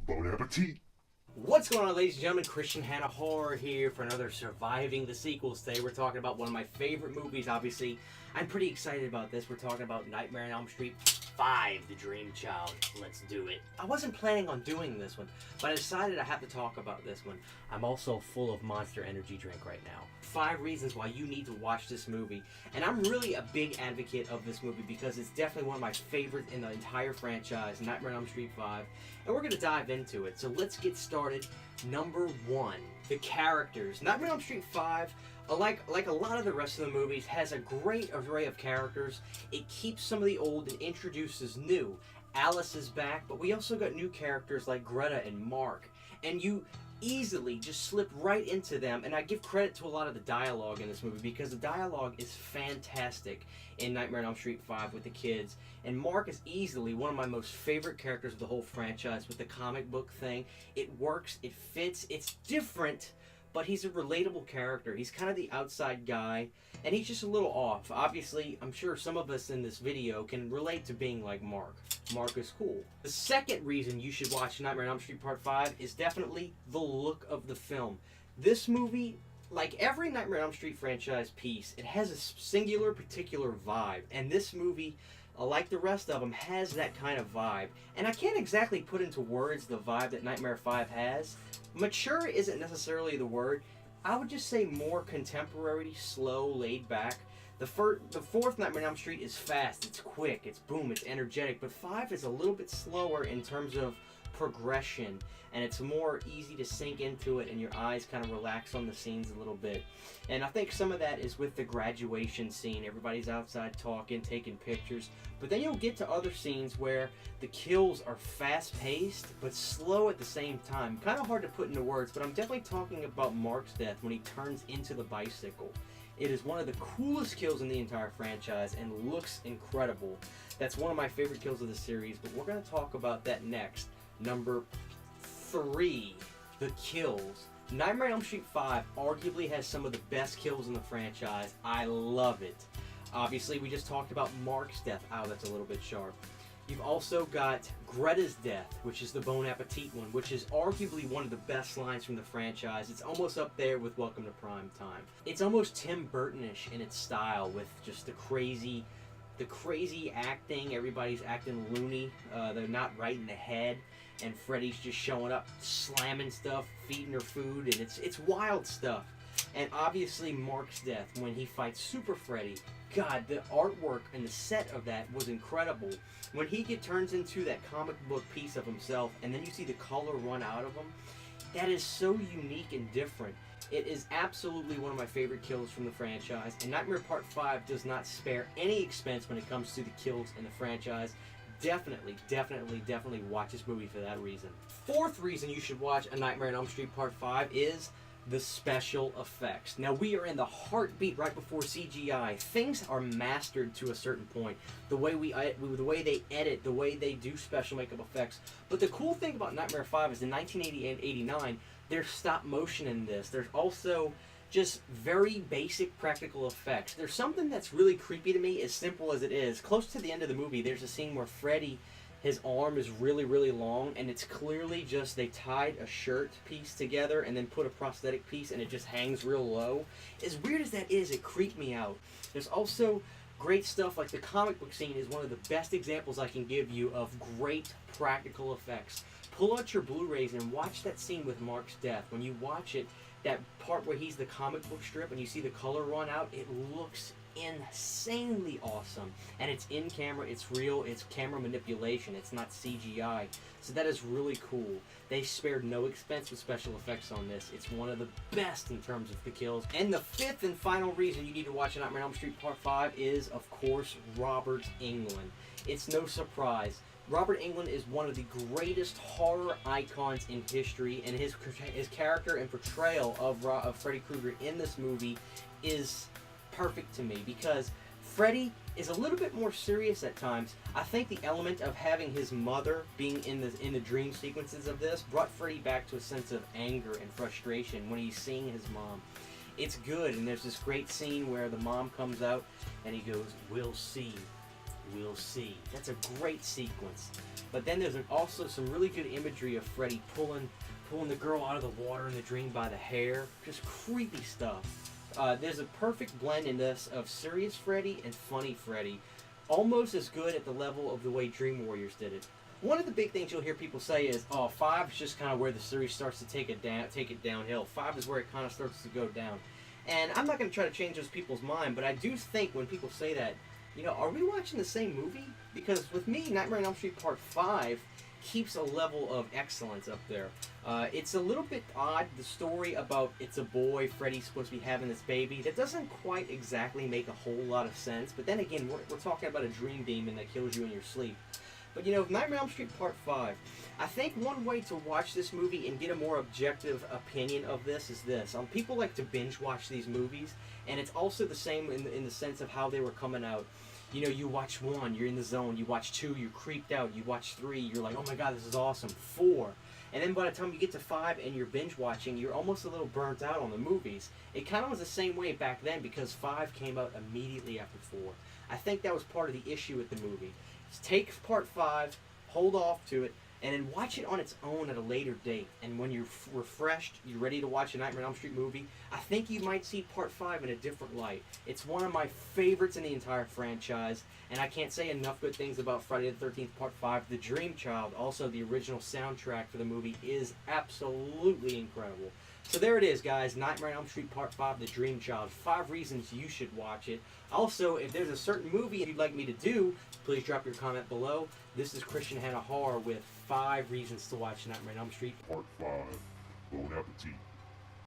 Bon appetit! What's going on, ladies and gentlemen? Christian Hanna Horror here for another Surviving the Sequels. Today we're talking about one of my favorite movies, obviously. I'm pretty excited about this. We're talking about Nightmare on Elm Street 5, The Dream Child. Let's do it. I wasn't planning on doing this one, but I decided I have to talk about this one. I'm also full of Monster Energy drink right now. 5 reasons why you need to watch this movie. And I'm really a big advocate of this movie because it's definitely one of my favorites in the entire franchise, Nightmare on Elm Street 5. And we're going to dive into it. So let's get started. Number 1, the characters. Nightmare on Elm Street 5, like a lot of the rest of the movies, has a great array of characters. It keeps some of the old and introduces new. Alice is back, but we also got new characters like Greta and Mark. And you easily just slip right into them, and I give credit to a lot of the dialogue in this movie because the dialogue is fantastic in Nightmare on Elm Street 5 with the kids. And Mark is easily one of my most favorite characters of the whole franchise with the comic book thing. It works, it fits, it's different, but he's a relatable character. He's kind of the outside guy, and he's just a little off. Obviously, I'm sure some of us in this video can relate to being like Mark. Mark is cool. The second reason you should watch Nightmare on Elm Street Part 5 is definitely the look of the film. This movie, like every Nightmare on Elm Street franchise piece, it has a singular, particular vibe. And this movie, like the rest of them, has that kind of vibe. And I can't exactly put into words the vibe that Nightmare 5 has. Mature isn't necessarily the word. I would just say more contemporary, slow, laid back. The fourth Nightmare on Elm Street is fast, it's quick, it's boom, it's energetic, but 5 is a little bit slower in terms of progression, and it's more easy to sink into it and your eyes kind of relax on the scenes a little bit. And I think some of that is with the graduation scene. Everybody's outside talking, taking pictures, but then you'll get to other scenes where the kills are fast-paced but slow at the same time. Kind of hard to put into words, but I'm definitely talking about Mark's death when he turns into the bicycle. It is one of the coolest kills in the entire franchise and looks incredible. That's one of my favorite kills of the series, but we're going to talk about that next. Number 3, the kills. Nightmare on Elm Street 5 arguably has some of the best kills in the franchise. I love it. Obviously, we just talked about Mark's death. Ow, that's a little bit sharp. You've also got Greta's death, which is the Bon Appetit one, which is arguably one of the best lines from the franchise. It's almost up there with Welcome to Prime Time. It's almost Tim Burton-ish in its style with just the crazy acting. Everybody's acting loony. They're not right in the head. And Freddy's just showing up, slamming stuff, feeding her food, and it's wild stuff. And obviously Mark's death when he fights Super Freddy. God, the artwork and the set of that was incredible. When he turns into that comic book piece of himself, and then you see the color run out of him, that is so unique and different. It is absolutely one of my favorite kills from the franchise, and Nightmare Part 5 does not spare any expense when it comes to the kills in the franchise. Definitely watch this movie for that reason. Fourth reason you should watch A Nightmare on Elm Street Part 5 is the special effects. Now, we are in the heartbeat right before CGI. Things are mastered to a certain point. The way they edit, the way they do special makeup effects. But the cool thing about Nightmare 5 is in 1980 and 89, there's stop motion in this. There's also just very basic practical effects. There's something that's really creepy to me, as simple as it is. Close to the end of the movie, there's a scene where Freddy, his arm is really long, and it's clearly just they tied a shirt piece together and then put a prosthetic piece, and it just hangs real low. As weird as that is, it creeped me out. There's also great stuff like the comic book scene is one of the best examples I can give you of great practical effects. Pull out your Blu-rays and watch that scene with Mark's death. When you watch it, that part where he's the comic book strip and you see the color run out, it looks insanely awesome. And it's in camera, it's real, it's camera manipulation, it's not CGI. So that is really cool. They spared no expense with special effects on this. It's one of the best in terms of the kills. And the fifth and final reason you need to watch Nightmare on Elm Street Part 5 is, of course, Robert Englund. It's no surprise. Robert Englund is one of the greatest horror icons in history, and his character and portrayal of Freddy Krueger in this movie is perfect to me because Freddy is a little bit more serious at times. I think the element of having his mother being in the dream sequences of this brought Freddy back to a sense of anger and frustration when he's seeing his mom. It's good, and there's this great scene where the mom comes out and he goes, "We'll see." we'll see. That's a great sequence. But then there's also some really good imagery of Freddy pulling the girl out of the water in the dream by the hair. Just creepy stuff. There's a perfect blend in this of serious Freddy and funny Freddy. Almost as good at the level of the way Dream Warriors did it. One of the big things you'll hear people say is, oh, 5 is just kind of where the series starts to take it downhill. 5 is where it kind of starts to go down. And I'm not going to try to change those people's mind, but I do think when people say that, you know, are we watching the same movie? Because with me, Nightmare on Elm Street Part 5 keeps a level of excellence up there. It's a little bit odd, the story about it's a boy, Freddy's supposed to be having this baby. That doesn't quite exactly make a whole lot of sense, but then again, we're talking about a dream demon that kills you in your sleep. But you know, Nightmare on Elm Street Part 5, I think one way to watch this movie and get a more objective opinion of this is this. People like to binge watch these movies, and it's also the same in the sense of how they were coming out. You know, you watch 1, you're in the zone. You watch 2, you're creeped out. You watch 3, you're like, oh my god, this is awesome. 4. And then by the time you get to 5 and you're binge watching, you're almost a little burnt out on the movies. It kind of was the same way back then because 5 came out immediately after 4. I think that was part of the issue with the movie. Take Part 5, hold off to it, and then watch it on its own at a later date. And when you're refreshed, you're ready to watch a Nightmare on Elm Street movie, I think you might see Part 5 in a different light. It's one of my favorites in the entire franchise, and I can't say enough good things about Friday the 13th Part 5. The Dream Child, also the original soundtrack for the movie, is absolutely incredible. So there it is, guys. Nightmare on Elm Street Part 5, The Dream Child. 5 reasons you should watch it. Also, if there's a certain movie you'd like me to do, please drop your comment below. This is Christian Hannah Horror with 5 reasons to watch Nightmare on Elm Street Part 5. Bon appetit.